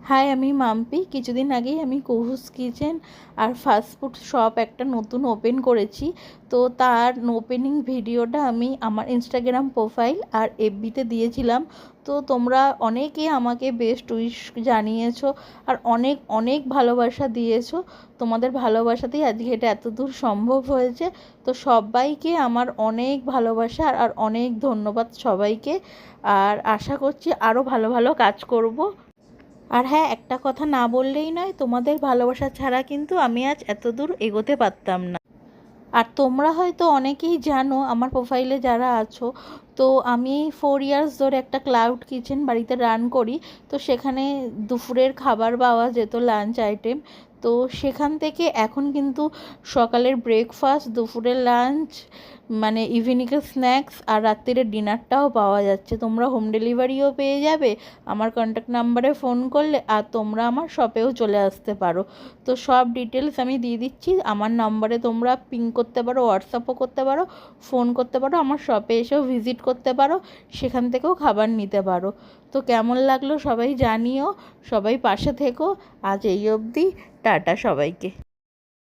High, আমি মাম্পি। কিছুদিন আগেই আমি কুহুস কিচেন আর ফাস্টফুড শপ একটা নতুন ওপেন করেছি। তো তার ওপেনিং ভিডিওটা আমি আমার ইনস্টাগ্রাম প্রোফাইল আর এফবিতে দিয়েছিলাম। তো তোমরা অনেকেই আমাকে বেস্ট উইশ জানিয়েছো আর অনেক অনেক ভালোবাসা দিয়েছো। তোমাদের ভালোবাসাতেই আজকে এটা এত দূর সম্ভব হয়েছে। তো সবাইকে আমার অনেক ভালোবাসা আর অনেক ধন্যবাদ সবাইকে। আর আশা করছি আরও ভালো ভালো কাজ করব। আর হ্যাঁ, একটা কথা না বললেই নয়, তোমাদের ভালোবাসা ছাড়া কিন্তু আমি আজ এত দূর এগোতে পারতাম না। আর তোমরা হয়তো অনেকেই জানো, আমার প্রোফাইলে যারা আছো, তো আমি 4 ইয়ার্স ধরে একটা ক্লাউড কিচেন বাড়িতে রান করি। তো সেখানে দুপুরের খাবার পাওয়া যেত, লাঞ্চ আইটেম। তো সেখান থেকে এখন কিন্তু সকালের ব্রেকফাস্ট, দুপুরের লাঞ্চ, মানে ইভিনিংয়ের স্ন্যাক্স আর রাত্রিরের ডিনারটাও পাওয়া যাচ্ছে। তোমরা হোম ডেলিভারিও পেয়ে যাবে আমার কন্ট্যাক্ট নাম্বারে ফোন করলে, আর তোমরা আমার শপেও চলে আসতে পারো। তো সব ডিটেলস আমি দিয়ে দিচ্ছি আমার নাম্বারে। তোমরা পিং করতে পারো, হোয়াটসঅ্যাপও করতে পারো, ফোন করতে পারো, আমার শপে এসেও ভিজিট করতে পারো, সেখান থেকেও খাবার নিতে পারো। তো কেমন লাগলো সবাই জানিও, সবাই পাশে থেকো। আজ এই অবধি, টাটা সবাইকে।